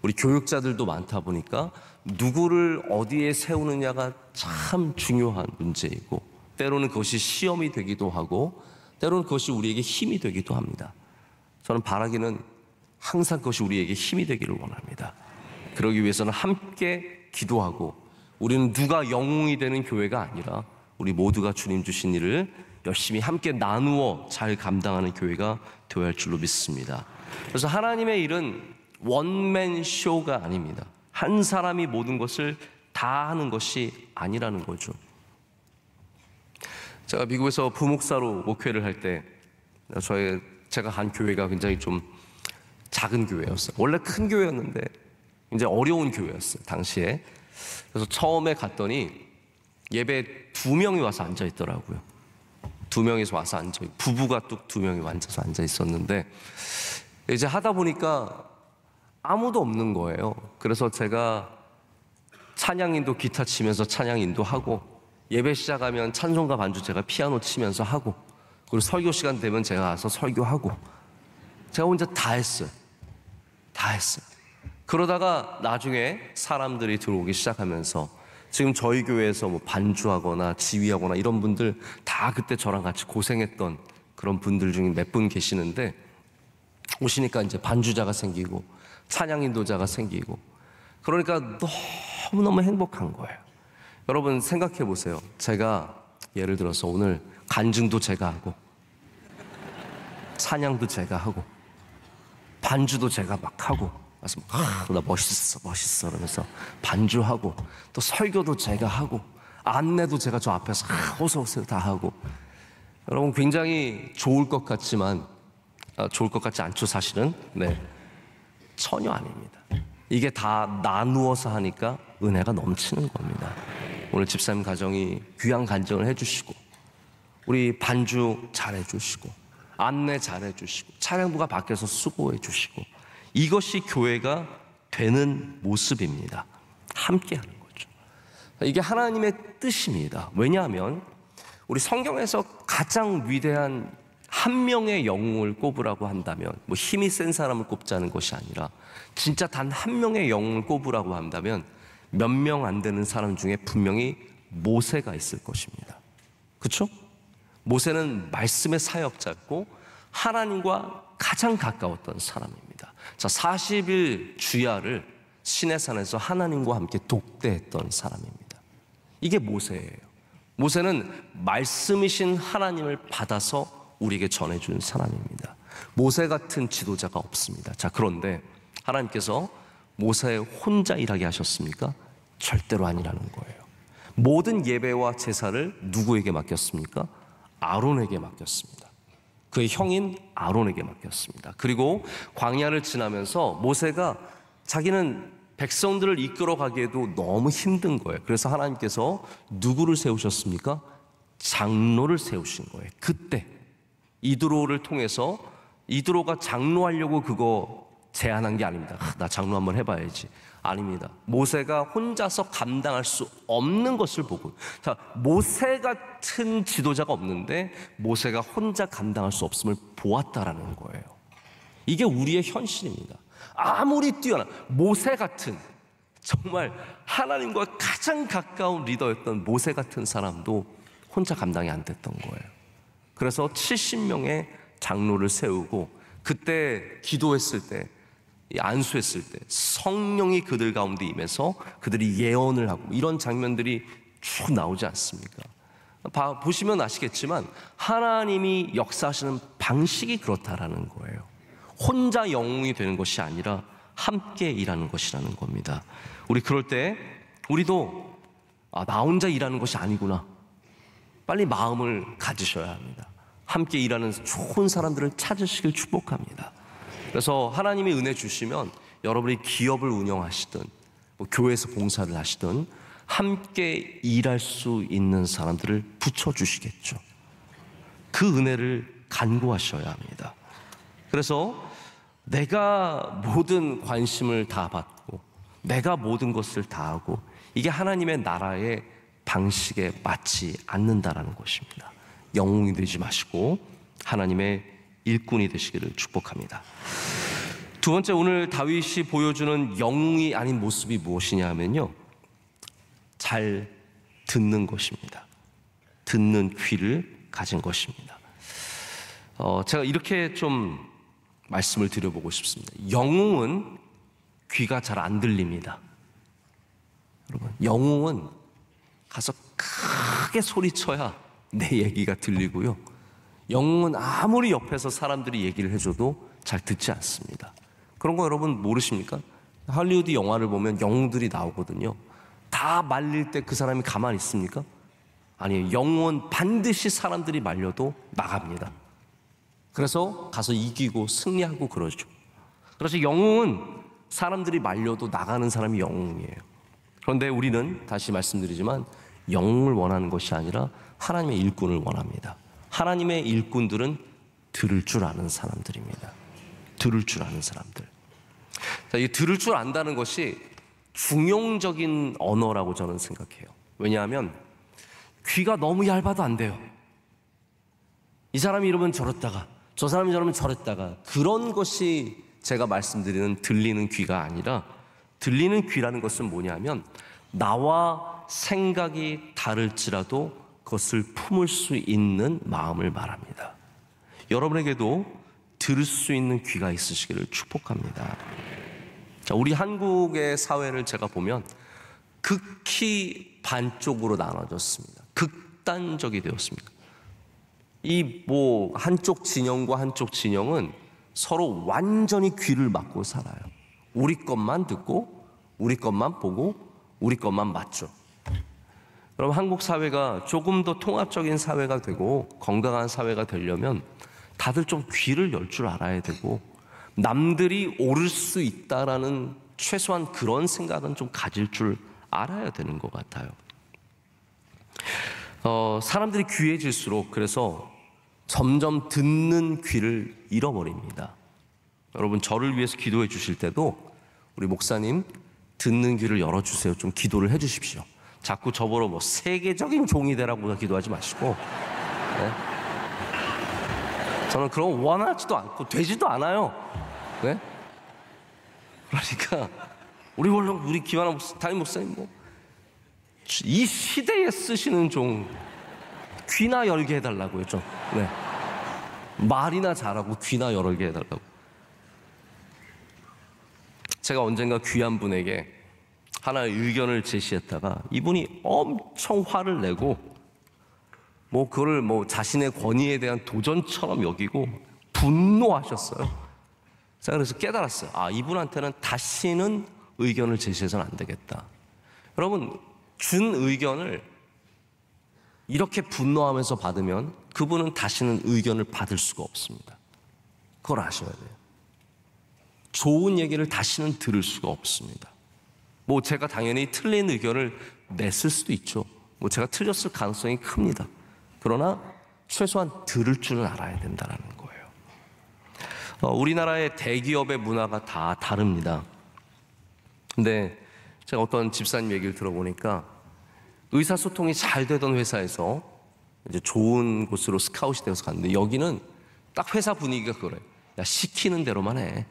우리 교육자들도 많다 보니까 누구를 어디에 세우느냐가 참 중요한 문제이고, 때로는 그것이 시험이 되기도 하고, 때로는 그것이 우리에게 힘이 되기도 합니다. 저는 바라기는 항상 그것이 우리에게 힘이 되기를 원합니다. 그러기 위해서는 함께 기도하고, 우리는 누가 영웅이 되는 교회가 아니라 우리 모두가 주님 주신 일을 열심히 함께 나누어 잘 감당하는 교회가 되어야 할 줄로 믿습니다. 그래서 하나님의 일은 원맨 쇼가 아닙니다. 한 사람이 모든 것을 다 하는 것이 아니라는 거죠. 제가 미국에서 부목사로 목회를 할 때 제가 간 교회가 굉장히 좀 작은 교회였어요. 원래 큰 교회였는데 이제 어려운 교회였어요, 당시에. 그래서 처음에 갔더니 예배 2명이 와서 앉아 있더라고요. 2명이서 와서 앉아 있고, 부부가 뚝 2명이 앉아서 앉아 있었는데, 이제 하다 보니까 아무도 없는 거예요. 그래서 제가 찬양인도 기타 치면서 찬양인도 하고, 예배 시작하면 찬송가 반주 제가 피아노 치면서 하고, 그리고 설교 시간 되면 제가 와서 설교하고, 제가 혼자 다 했어요. 다 했어요. 그러다가 나중에 사람들이 들어오기 시작하면서 지금 저희 교회에서 뭐 반주하거나 지휘하거나 이런 분들 다 그때 저랑 같이 고생했던 그런 분들 중에 몇 분 계시는데, 오시니까 이제 반주자가 생기고 찬양 인도자가 생기고, 그러니까 너무너무 행복한 거예요. 여러분 생각해 보세요. 제가 예를 들어서 오늘 간증도 제가 하고, 찬양도 제가 하고, 반주도 제가 막 하고, 그래서 나 멋있어 그러면서 반주하고, 또 설교도 제가 하고, 안내도 제가 저 앞에서 어서 오세요 다 하고. 여러분 굉장히 좋을 것 같지만 좋을 것 같지 않죠, 사실은. 네, 전혀 아닙니다. 이게 다 나누어서 하니까 은혜가 넘치는 겁니다. 오늘 집사님 가정이 귀한 간증을 해주시고, 우리 반주 잘해주시고, 안내 잘해주시고, 차량부가 밖에서 수고해주시고, 이것이 교회가 되는 모습입니다. 함께 하는 거죠. 이게 하나님의 뜻입니다. 왜냐하면 우리 성경에서 가장 위대한 한 명의 영웅을 꼽으라고 한다면, 뭐 힘이 센 사람을 꼽자는 것이 아니라 진짜 단 한 명의 영웅을 꼽으라고 한다면 몇 명 안 되는 사람 중에 분명히 모세가 있을 것입니다. 그렇죠? 모세는 말씀의 사역자였고 하나님과 가장 가까웠던 사람입니다. 자, 40일 주야를 시내산에서 하나님과 함께 독대했던 사람입니다. 이게 모세예요. 모세는 말씀이신 하나님을 받아서 우리에게 전해준 사람입니다. 모세 같은 지도자가 없습니다. 자, 그런데 하나님께서 모세 혼자 일하게 하셨습니까? 절대로 아니라는 거예요. 모든 예배와 제사를 누구에게 맡겼습니까? 아론에게 맡겼습니다. 그의 형인 아론에게 맡겼습니다. 그리고 광야를 지나면서 모세가 자기는 백성들을 이끌어가기에도 너무 힘든 거예요. 그래서 하나님께서 누구를 세우셨습니까? 장로를 세우신 거예요. 그때 이드로를 통해서, 이드로가 장로하려고 그거 제안한 게 아닙니다. 나 장로 한번 해봐야지. 아닙니다. 모세가 혼자서 감당할 수 없는 것을 보고, 자, 모세 같은 지도자가 없는데 모세가 혼자 감당할 수 없음을 보았다라는 거예요. 이게 우리의 현실입니다. 아무리 뛰어난 모세 같은, 정말 하나님과 가장 가까운 리더였던 모세 같은 사람도 혼자 감당이 안 됐던 거예요. 그래서 70명의 장로를 세우고, 그때 기도했을 때, 안수했을 때 성령이 그들 가운데 임해서 그들이 예언을 하고, 이런 장면들이 쭉 나오지 않습니까? 보시면 아시겠지만 하나님이 역사하시는 방식이 그렇다라는 거예요. 혼자 영웅이 되는 것이 아니라 함께 일하는 것이라는 겁니다. 우리 그럴 때 우리도 나 혼자 일하는 것이 아니구나, 빨리 마음을 가지셔야 합니다. 함께 일하는 좋은 사람들을 찾으시길 축복합니다. 그래서 하나님이 은혜 주시면 여러분이 기업을 운영하시든 뭐 교회에서 봉사를 하시든 함께 일할 수 있는 사람들을 붙여주시겠죠. 그 은혜를 간구하셔야 합니다. 그래서 그래서 내가 모든 관심을 다 받고 내가 모든 것을 다 하고 이게 하나님의 나라의 방식에 맞지 않는다라는 것입니다. 영웅이 되지 마시고 하나님의 일꾼이 되시기를 축복합니다. 두 번째, 오늘 다윗이 보여주는 영웅이 아닌 모습이 무엇이냐 하면요, 잘 듣는 것입니다. 듣는 귀를 가진 것입니다. 제가 이렇게 좀 말씀을 드려보고 싶습니다. 영웅은 귀가 잘 안 들립니다. 여러분, 영웅은 가서 크게 소리쳐야 내 얘기가 들리고요, 영웅은 아무리 옆에서 사람들이 얘기를 해줘도 잘 듣지 않습니다. 그런 거 여러분 모르십니까? 할리우드 영화를 보면 영웅들이 나오거든요. 다 말릴 때 그 사람이 가만히 있습니까? 아니에요. 영웅은 반드시 사람들이 말려도 나갑니다. 그래서 가서 이기고 승리하고 그러죠. 그래서 영웅은 사람들이 말려도 나가는 사람이 영웅이에요. 그런데 우리는 다시 말씀드리지만 영웅을 원하는 것이 아니라 하나님의 일꾼을 원합니다. 하나님의 일꾼들은 들을 줄 아는 사람들입니다. 들을 줄 아는 사람들. 자, 이 들을 줄 안다는 것이 중용적인 언어라고 저는 생각해요. 왜냐하면 귀가 너무 얇아도 안 돼요. 이 사람이 이러면 저랬다가 저 사람이 저러면 저랬다가, 그런 것이 제가 말씀드리는 들리는 귀가 아니라, 들리는 귀라는 것은 뭐냐면 나와 생각이 다를지라도 그것을 품을 수 있는 마음을 말합니다. 여러분에게도 들을 수 있는 귀가 있으시기를 축복합니다. 자, 우리 한국의 사회를 제가 보면 극히 반쪽으로 나눠졌습니다. 극단적이 되었습니다. 이 한쪽 진영과 한쪽 진영은 서로 완전히 귀를 막고 살아요. 우리 것만 듣고 우리 것만 보고 우리 것만 맞죠. 그럼 한국 사회가 조금 더 통합적인 사회가 되고 건강한 사회가 되려면 다들 좀 귀를 열 줄 알아야 되고, 남들이 옳을 수 있다라는 최소한 그런 생각은 좀 가질 줄 알아야 되는 것 같아요. 사람들이 귀해질수록 그래서 점점 듣는 귀를 잃어버립니다. 여러분, 저를 위해서 기도해 주실 때도 우리 목사님 듣는 귀를 열어주세요, 좀 기도를 해 주십시오. 자꾸 저보러 세계적인 종이 되라고 기도하지 마시고, 네? 저는 그런 거 원하지도 않고 되지도 않아요. 네? 그러니까 우리 김하나 담임 목사님 이 시대에 쓰시는 종 귀나 열게 해달라고요, 좀. 네. 말이나 잘하고 귀나 열게 해달라고. 제가 언젠가 귀한 분에게 하나의 의견을 제시했다가 이분이 엄청 화를 내고 그거를 자신의 권위에 대한 도전처럼 여기고 분노하셨어요. 제가 그래서 깨달았어요. 이분한테는 다시는 의견을 제시해서는 안 되겠다. 여러분, 준 의견을 이렇게 분노하면서 받으면 그분은 다시는 의견을 받을 수가 없습니다. 그걸 아셔야 돼요. 좋은 얘기를 다시는 들을 수가 없습니다. 제가 당연히 틀린 의견을 냈을 수도 있죠. 제가 틀렸을 가능성이 큽니다. 그러나 최소한 들을 줄은 알아야 된다는 거예요. 우리나라의 대기업의 문화가 다 다릅니다. 근데 제가 어떤 집사님 얘기를 들어보니까 의사소통이 잘 되던 회사에서 이제 좋은 곳으로 스카웃이 되어서 갔는데, 여기는 딱 회사 분위기가 그래요. 야, 시키는 대로만 해.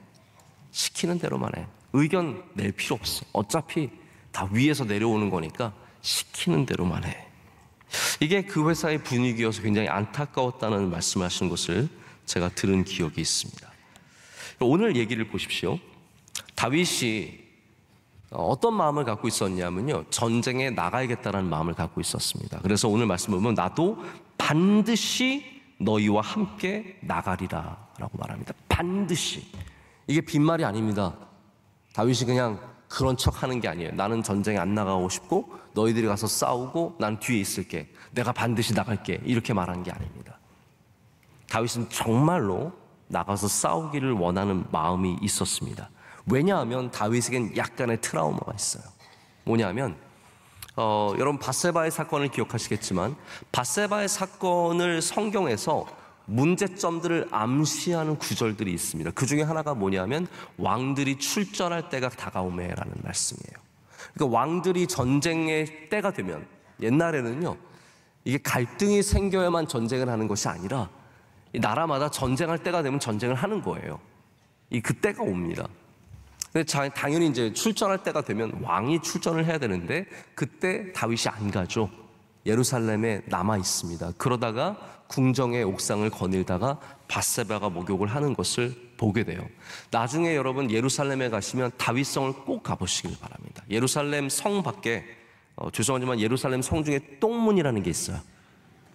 시키는 대로만 해. 의견 낼 필요 없어. 어차피 다 위에서 내려오는 거니까 시키는 대로만 해. 이게 그 회사의 분위기여서 굉장히 안타까웠다는 말씀하시는 것을 제가 들은 기억이 있습니다. 오늘 얘기를 보십시오. 다윗이 어떤 마음을 갖고 있었냐면요, 전쟁에 나가야겠다는 마음을 갖고 있었습니다. 그래서 오늘 말씀 보면 나도 반드시 너희와 함께 나가리라 라고 말합니다. 반드시. 이게 빈말이 아닙니다. 다윗이 그냥 그런 척 하는 게 아니에요. 나는 전쟁에 안 나가고 싶고 너희들이 가서 싸우고 난 뒤에 있을게. 내가 반드시 나갈게. 이렇게 말한 게 아닙니다. 다윗은 정말로 나가서 싸우기를 원하는 마음이 있었습니다. 왜냐하면 다윗에겐 약간의 트라우마가 있어요. 뭐냐면 여러분 바세바의 사건을 기억하시겠지만, 바세바의 사건을 성경에서 문제점들을 암시하는 구절들이 있습니다. 그 중에 하나가 뭐냐면 왕들이 출전할 때가 다가오매라는 말씀이에요. 그러니까 왕들이 전쟁의 때가 되면 옛날에는요, 이게 갈등이 생겨야만 전쟁을 하는 것이 아니라 이 나라마다 전쟁할 때가 되면 전쟁을 하는 거예요. 그 때가 옵니다. 근데 당연히 이제 출전할 때가 되면 왕이 출전을 해야 되는데 그때 다윗이 안 가죠. 예루살렘에 남아 있습니다. 그러다가 궁정의 옥상을 거닐다가 밧세바가 목욕을 하는 것을 보게 돼요. 나중에 여러분 예루살렘에 가시면 다윗성을 꼭 가보시길 바랍니다. 예루살렘 성 밖에 죄송하지만 예루살렘 성 중에 똥문이라는 게 있어요.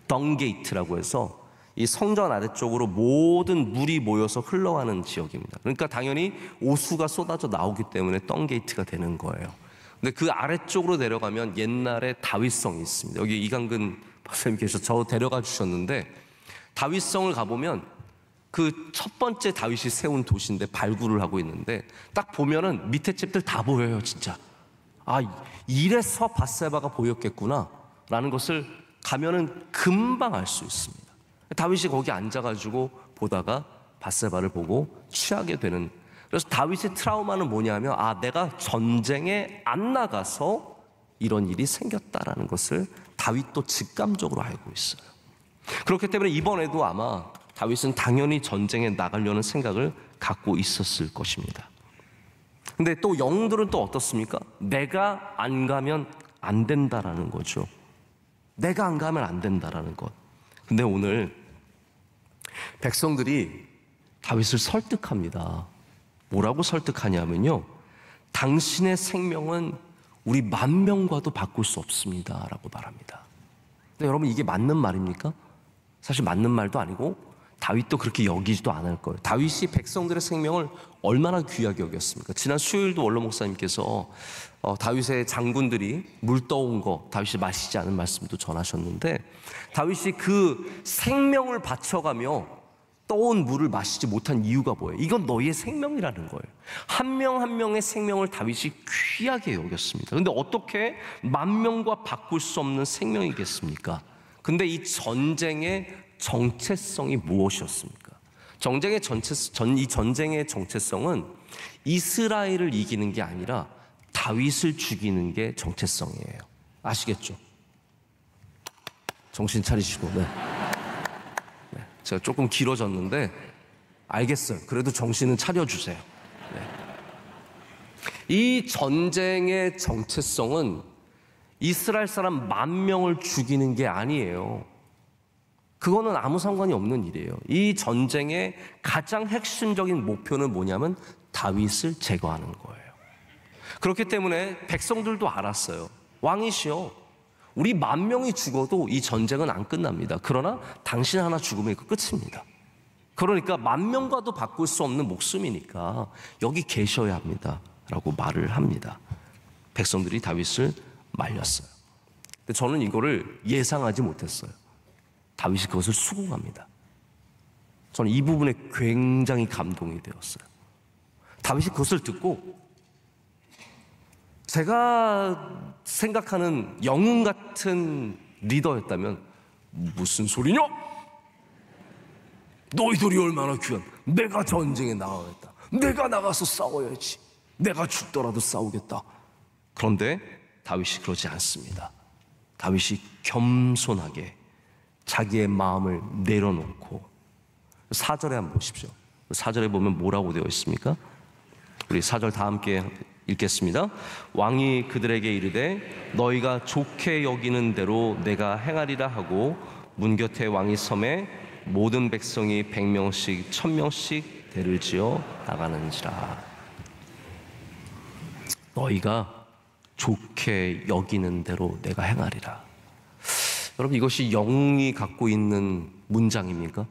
덩게이트라고 해서 이 성전 아래쪽으로 모든 물이 모여서 흘러가는 지역입니다. 그러니까 당연히 오수가 쏟아져 나오기 때문에 덩게이트가 되는 거예요. 근데 그 아래쪽으로 내려가면 옛날에 다윗성이 있습니다. 여기 이강근 박사님께서 저 데려가 주셨는데 다윗성을 가보면 그 첫 번째 다윗이 세운 도시인데 발굴을 하고 있는데 딱 보면은 밑에 집들 다 보여요. 진짜 이래서 밧세바가 보였겠구나 라는 것을 가면은 금방 알 수 있습니다. 다윗이 거기 앉아가지고 보다가 밧세바를 보고 취하게 되는. 그래서 다윗의 트라우마는 뭐냐면 내가 전쟁에 안 나가서 이런 일이 생겼다라는 것을 다윗도 직감적으로 알고 있어요. 그렇기 때문에 이번에도 아마 다윗은 당연히 전쟁에 나가려는 생각을 갖고 있었을 것입니다. 근데 또 영들은 또 어떻습니까? 내가 안 가면 안 된다라는 거죠. 내가 안 가면 안 된다라는 것. 근데 오늘 백성들이 다윗을 설득합니다. 뭐라고 설득하냐면요, 당신의 생명은 우리 만명과도 바꿀 수 없습니다 라고 말합니다. 근데 여러분, 이게 맞는 말입니까? 사실 맞는 말도 아니고 다윗도 그렇게 여기지도 않을 거예요. 다윗이 백성들의 생명을 얼마나 귀하게 여겼습니까? 지난 수요일도 원로 목사님께서 다윗의 장군들이 물 떠온 거 다윗이 마시지 않은 말씀도 전하셨는데, 다윗이 그 생명을 바쳐가며 떠온 물을 마시지 못한 이유가 뭐예요? 이건 너희의 생명이라는 거예요. 한 명 한 명의 생명을 다윗이 귀하게 여겼습니다. 그런데 어떻게 만명과 바꿀 수 없는 생명이겠습니까? 근데 이 전쟁의 정체성이 무엇이었습니까? 이 전쟁의 정체성은 이스라엘을 이기는 게 아니라 다윗을 죽이는 게 정체성이에요. 아시겠죠? 정신 차리시고. 네. 제가 조금 길어졌는데 알겠어요. 그래도 정신은 차려주세요. 네. 이 전쟁의 정체성은 이스라엘 사람 10,000명을 죽이는 게 아니에요. 그거는 아무 상관이 없는 일이에요. 이 전쟁의 가장 핵심적인 목표는 뭐냐면 다윗을 제거하는 거예요. 그렇기 때문에 백성들도 알았어요. 왕이시여, 우리 10,000명이 죽어도 이 전쟁은 안 끝납니다. 그러나 당신 하나 죽으면 이거 끝입니다. 그러니까 10,000명과도 바꿀 수 없는 목숨이니까 여기 계셔야 합니다 라고 말을 합니다. 백성들이 다윗을 말렸어요. 근데 저는 이거를 예상하지 못했어요. 다윗이 그것을 수긍합니다. 저는 이 부분에 굉장히 감동이 되었어요. 다윗이 그것을 듣고 제가 생각하는 영웅 같은 리더였다면, 무슨 소리냐? 너희들이 얼마나 귀한, 내가 전쟁에 나가겠다, 내가 나가서 싸워야지, 내가 죽더라도 싸우겠다. 그런데 다윗이 그러지 않습니다. 다윗이 겸손하게 자기의 마음을 내려놓고, 4절에 한번 보십시오. 4절에 보면 뭐라고 되어 있습니까? 우리 4절 다 함께 읽겠습니다. 왕이 그들에게 이르되 너희가 좋게 여기는 대로 내가 행하리라 하고 문 곁에 왕이 섬에 모든 백성이 100명씩 1000명씩 대를 지어 나가는지라. 너희가 좋게 여기는 대로 내가 행하리라. 여러분, 이것이 영웅이 갖고 있는 문장입니까?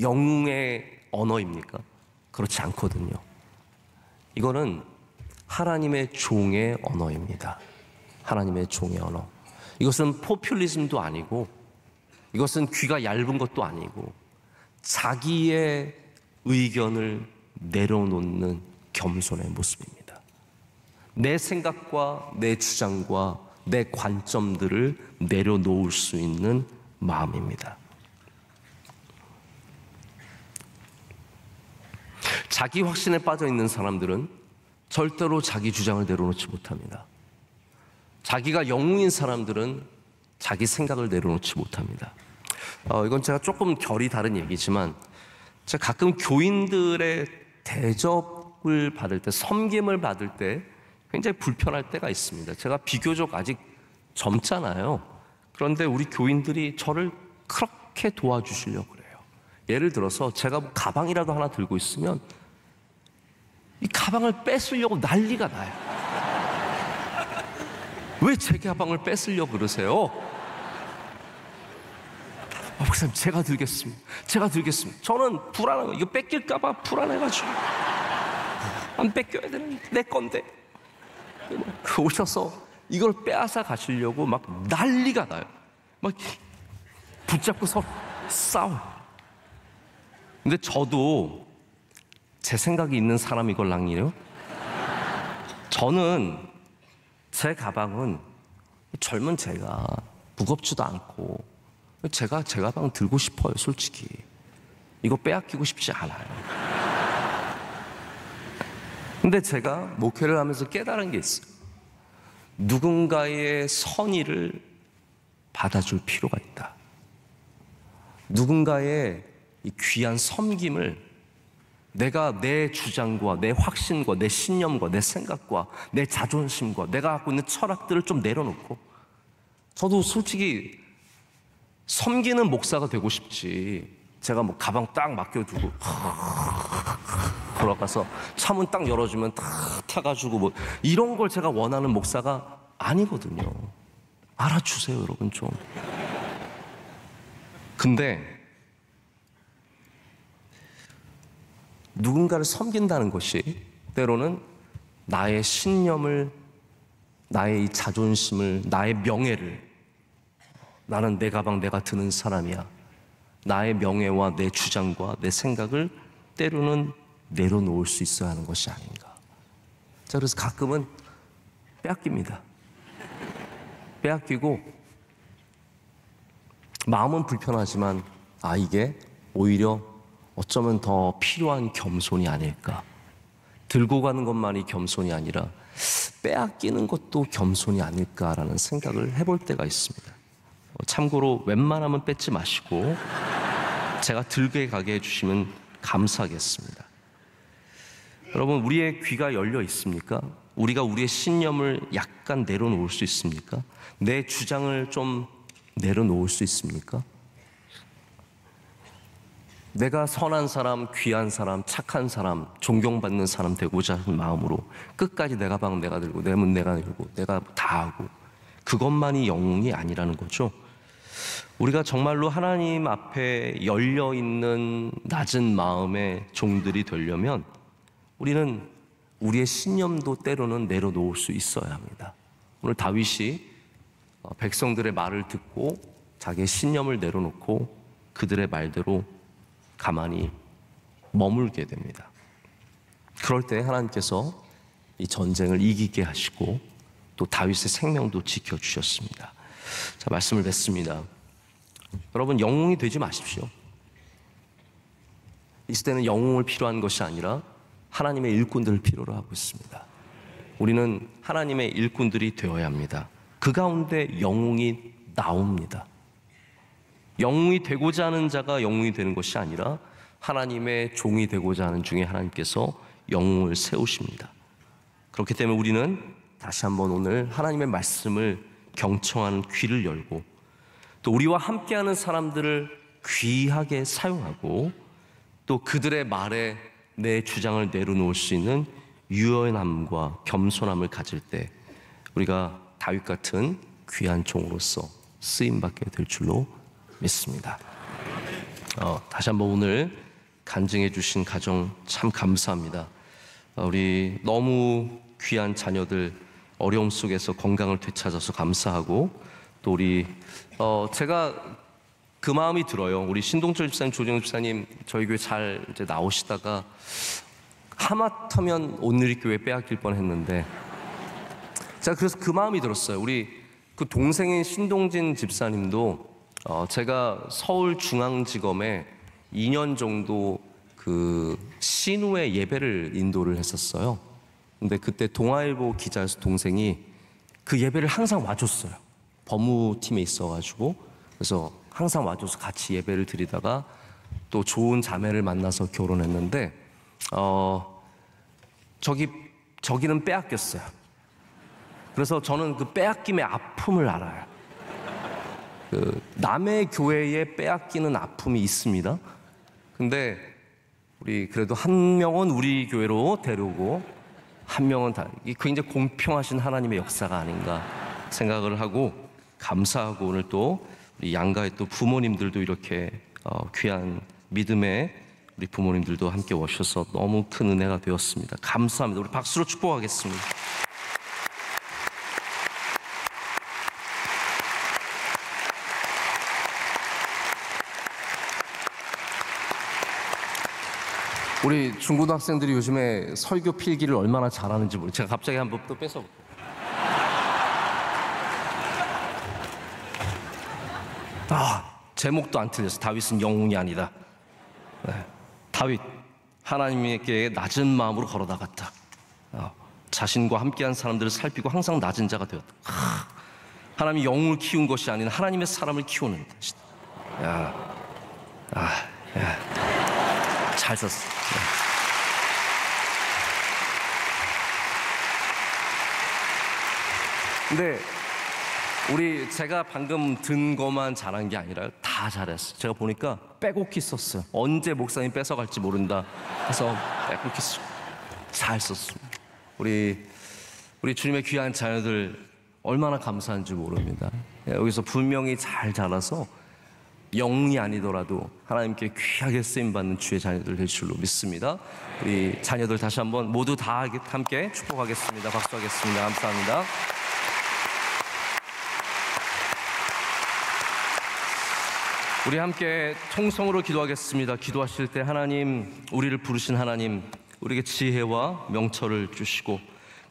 영웅의 언어입니까? 그렇지 않거든요. 이거는 하나님의 종의 언어입니다. 하나님의 종의 언어. 이것은 포퓰리즘도 아니고, 이것은 귀가 얇은 것도 아니고, 자기의 의견을 내려놓는 겸손의 모습입니다. 내 생각과 내 주장과 내 관점들을 내려놓을 수 있는 마음입니다. 자기 확신에 빠져 있는 사람들은 절대로 자기 주장을 내려놓지 못합니다. 자기가 영웅인 사람들은 자기 생각을 내려놓지 못합니다. 이건 제가 조금 결이 다른 얘기지만 제가 가끔 교인들의 대접을 받을 때, 섬김을 받을 때 굉장히 불편할 때가 있습니다. 제가 비교적 아직 젊잖아요. 그런데 우리 교인들이 저를 그렇게 도와주시려고 그래요. 예를 들어서 제가 뭐 가방이라도 하나 들고 있으면 이 가방을 뺏으려고 난리가 나요. 왜 제 가방을 뺏으려고 그러세요? 목사님, 제가 들겠습니다. 저는 불안한 거, 이거 뺏길까봐 불안해가지고. 안 뺏겨야 되는데, 내 건데. 오셔서 이걸 빼앗아 가시려고 막 난리가 나요. 막 붙잡고 서로 싸워요. 근데 저도 제 생각이 있는 사람이걸랑요. 저는 제 가방은 젊은 제가 무겁지도 않고 제가 제 가방 들고 싶어요. 솔직히 이거 빼앗기고 싶지 않아요. 근데 제가 목회를 하면서 깨달은 게 있어요. 누군가의 선의를 받아줄 필요가 있다. 누군가의 이 귀한 섬김을 내가 내 주장과 내 확신과 내 신념과 내 생각과 내 자존심과 내가 갖고 있는 철학들을 좀 내려놓고, 저도 솔직히 섬기는 목사가 되고 싶지, 제가 뭐 가방 딱 맡겨두고 돌아가서 차문 딱 열어주면 딱 타가지고 뭐 이런 걸 제가 원하는 목사가 아니거든요. 알아주세요, 여러분 좀. 근데 누군가를 섬긴다는 것이 때로는 나의 신념을, 나의 이 자존심을, 나의 명예를, 나는 내 가방 내가 드는 사람이야, 나의 명예와 내 주장과 내 생각을 때로는 내려놓을 수 있어야 하는 것이 아닌가. 자, 그래서 가끔은 빼앗깁니다. 빼앗기고 마음은 불편하지만 이게 오히려 어쩌면 더 필요한 겸손이 아닐까. 들고 가는 것만이 겸손이 아니라 빼앗기는 것도 겸손이 아닐까라는 생각을 해볼 때가 있습니다. 참고로 웬만하면 뺏지 마시고 제가 들게 가게 해주시면 감사하겠습니다. 여러분, 우리의 귀가 열려 있습니까? 우리가 우리의 신념을 약간 내려놓을 수 있습니까? 내 주장을 좀 내려놓을 수 있습니까? 내가 선한 사람, 귀한 사람, 착한 사람, 존경받는 사람 되고자 하는 마음으로 끝까지 내 가방 내가 들고, 내 문 내가 열고, 내가 다 하고, 그것만이 영웅이 아니라는 거죠. 우리가 정말로 하나님 앞에 열려있는 낮은 마음의 종들이 되려면 우리는 우리의 신념도 때로는 내려놓을 수 있어야 합니다. 오늘 다윗이 백성들의 말을 듣고 자기의 신념을 내려놓고 그들의 말대로 가만히 머물게 됩니다. 그럴 때 하나님께서 이 전쟁을 이기게 하시고 또 다윗의 생명도 지켜주셨습니다. 자, 말씀을 뵙습니다. 여러분, 영웅이 되지 마십시오. 이 시대는 영웅을 필요한 것이 아니라 하나님의 일꾼들을 필요로 하고 있습니다. 우리는 하나님의 일꾼들이 되어야 합니다. 그 가운데 영웅이 나옵니다. 영웅이 되고자 하는 자가 영웅이 되는 것이 아니라 하나님의 종이 되고자 하는 중에 하나님께서 영웅을 세우십니다. 그렇기 때문에 우리는 다시 한번 오늘 하나님의 말씀을 경청하는 귀를 열고 또 우리와 함께하는 사람들을 귀하게 사용하고 또 그들의 말에 내 주장을 내려놓을 수 있는 유연함과 겸손함을 가질 때 우리가 다윗 같은 귀한 종으로서 쓰임받게 될 줄로 믿습니다. 다시 한번 오늘 간증해 주신 가정 참 감사합니다. 우리 너무 귀한 자녀들 어려움 속에서 건강을 되찾아서 감사하고 또 우리 제가 그 마음이 들어요. 우리 신동철 집사님, 조정욱 집사님 저희 교회 잘 이제 나오시다가 하마터면 온누리교회 빼앗길 뻔했는데 제가 그래서 그 마음이 들었어요. 우리 그 동생인 신동진 집사님도 제가 서울중앙지검에 2년 정도 그 그 신우의 예배를 인도를 했었어요. 근데 그때 동아일보 기자에서 동생이 그 예배를 항상 와줬어요. 법무팀에 있어가지고. 그래서 항상 와줘서 같이 예배를 드리다가 또 좋은 자매를 만나서 결혼했는데 저기는 빼앗겼어요. 그래서 저는 그 빼앗김의 아픔을 알아요. 그 남의 교회에 빼앗기는 아픔이 있습니다. 근데 우리 그래도 한 명은 우리 교회로 데려오고 한 명은 다, 이 굉장히 공평하신 하나님의 역사가 아닌가 생각을 하고 감사하고, 오늘 또 우리 양가의 또 부모님들도 이렇게 귀한 믿음의 우리 부모님들도 함께 오셔서 너무 큰 은혜가 되었습니다. 감사합니다. 우리 박수로 축복하겠습니다. 우리 중고등학생들이 요즘에 설교 필기를 얼마나 잘하는지 모르겠어요. 제가 갑자기 한번 또 뺏어볼게요. 제목도 안 틀렸어. 다윗은 영웅이 아니다. 네. 다윗, 하나님께 낮은 마음으로 걸어나갔다. 자신과 함께한 사람들을 살피고 항상 낮은 자가 되었다. 하나님이 영웅을 키운 것이 아닌 하나님의 사람을 키우는 것이다. 잘 썼어. 근데 제가 방금 든 것만 잘한 게 아니라 다 잘했어요. 제가 보니까 빼곡히 썼어요. 언제 목사님 뺏어갈지 모른다 해서 빼곡히 잘 썼습니다. 우리 주님의 귀한 자녀들 얼마나 감사한지 모릅니다. 여기서 분명히 잘 자라서 영웅이 아니더라도 하나님께 귀하게 쓰임받는 주의 자녀들 될 줄로 믿습니다. 우리 자녀들 다시 한번 모두 다 함께 축복하겠습니다. 박수하겠습니다. 감사합니다. 우리 함께 통성으로 기도하겠습니다. 기도하실 때 하나님, 우리를 부르신 하나님, 우리에게 지혜와 명철을 주시고,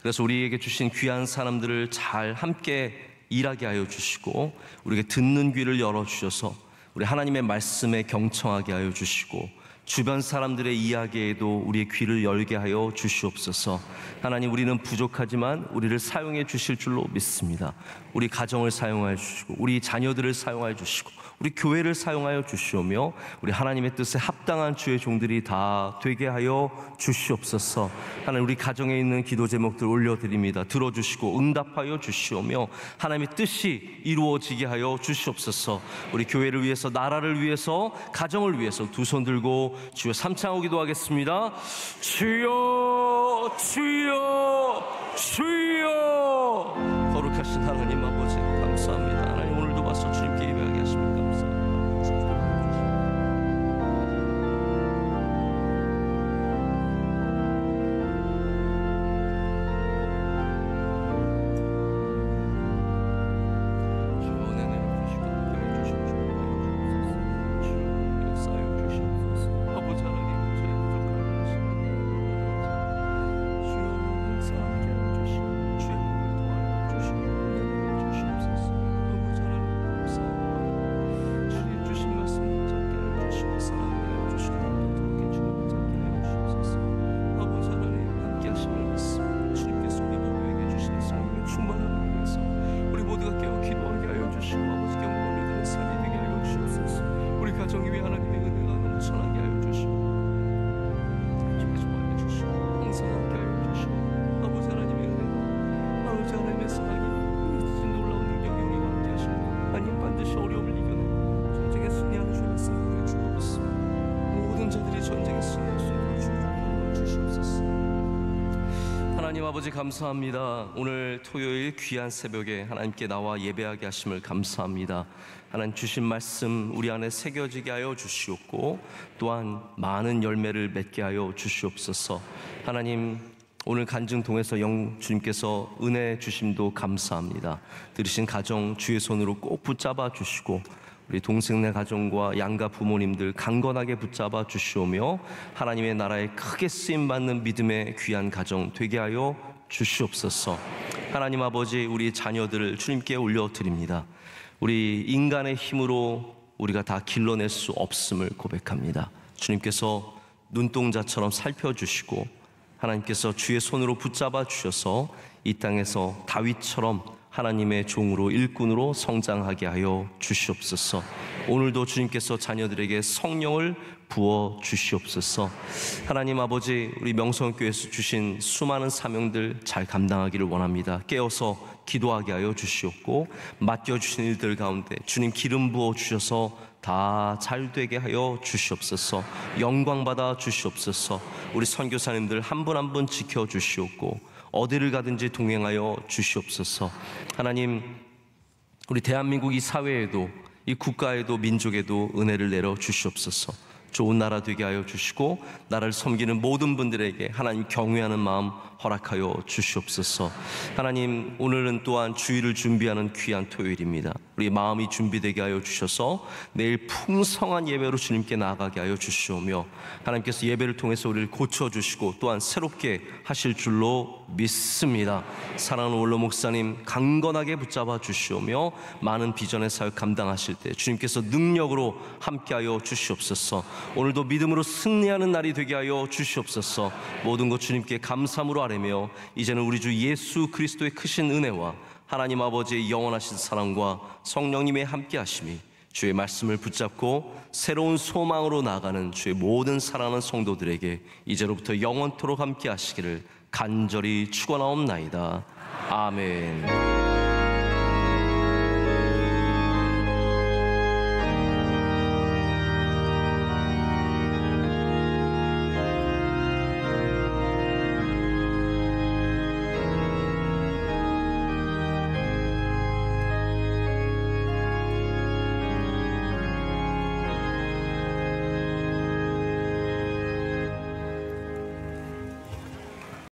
그래서 우리에게 주신 귀한 사람들을 잘 함께 일하게 하여 주시고, 우리에게 듣는 귀를 열어주셔서 우리 하나님의 말씀에 경청하게 하여 주시고, 주변 사람들의 이야기에도 우리의 귀를 열게 하여 주시옵소서. 하나님, 우리는 부족하지만 우리를 사용해 주실 줄로 믿습니다. 우리 가정을 사용하여 주시고, 우리 자녀들을 사용하여 주시고, 우리 교회를 사용하여 주시오며, 우리 하나님의 뜻에 합당한 주의 종들이 다 되게 하여 주시옵소서. 하나님, 우리 가정에 있는 기도 제목들 올려드립니다. 들어주시고 응답하여 주시오며, 하나님의 뜻이 이루어지게 하여 주시옵소서. 우리 교회를 위해서, 나라를 위해서, 가정을 위해서 두 손 들고 주여 삼창하고 기도하겠습니다. 주여, 주여, 주여. 거룩하신 하나님 아버지 감사합니다. 하나님, 오늘도 와서 주님께 예배하게 하십니다. 감사합니다. 아버지 감사합니다. 오늘 토요일 귀한 새벽에 하나님께 나와 예배하게 하심을 감사합니다. 하나님 주신 말씀 우리 안에 새겨지게 하여 주시옵고, 또한 많은 열매를 맺게 하여 주시옵소서. 하나님, 오늘 간증통에서 주님께서 은혜 주심도 감사합니다. 들으신 가정 주의 손으로 꼭 붙잡아 주시고, 우리 동생네 가정과 양가 부모님들 강건하게 붙잡아 주시오며, 하나님의 나라에 크게 쓰임받는 믿음의 귀한 가정 되게 하여 주시옵소서. 하나님 아버지, 우리 자녀들을 주님께 올려드립니다. 우리 인간의 힘으로 우리가 다 길러낼 수 없음을 고백합니다. 주님께서 눈동자처럼 살펴주시고 하나님께서 주의 손으로 붙잡아 주셔서 이 땅에서 다윗처럼 하나님의 종으로 일꾼으로 성장하게 하여 주시옵소서. 오늘도 주님께서 자녀들에게 성령을 부어 주시옵소서. 하나님 아버지, 우리 명성교회에서 주신 수많은 사명들 잘 감당하기를 원합니다. 깨어서 기도하게 하여 주시옵고 맡겨주신 일들 가운데 주님 기름 부어 주셔서 다 잘되게 하여 주시옵소서. 영광 받아 주시옵소서. 우리 선교사님들 한 분 한 분 지켜 주시옵고 어디를 가든지 동행하여 주시옵소서. 하나님, 우리 대한민국 이 사회에도 이 국가에도 민족에도 은혜를 내려 주시옵소서. 좋은 나라 되게 하여 주시고 나라를 섬기는 모든 분들에게 하나님 경외하는 마음 허락하여 주시옵소서. 하나님, 오늘은 또한 주일을 준비하는 귀한 토요일입니다. 우리 마음이 준비되게 하여 주셔서 내일 풍성한 예배로 주님께 나아가게 하여 주시오며 하나님께서 예배를 통해서 우리를 고쳐주시고 또한 새롭게 하실 줄로 믿습니다. 사랑하는 원로 목사님 강건하게 붙잡아 주시오며 많은 비전의 사역 감당하실 때 주님께서 능력으로 함께하여 주시옵소서. 오늘도 믿음으로 승리하는 날이 되게 하여 주시옵소서. 모든 것 주님께 감사함으로 아뢰며 이제는 우리 주 예수 그리스도의 크신 은혜와 하나님 아버지의 영원하신 사랑과 성령님의 함께하심이 주의 말씀을 붙잡고 새로운 소망으로 나아가는 주의 모든 사랑하는 성도들에게 이제로부터 영원토록 함께하시기를 간절히 축원하옵나이다. 아멘.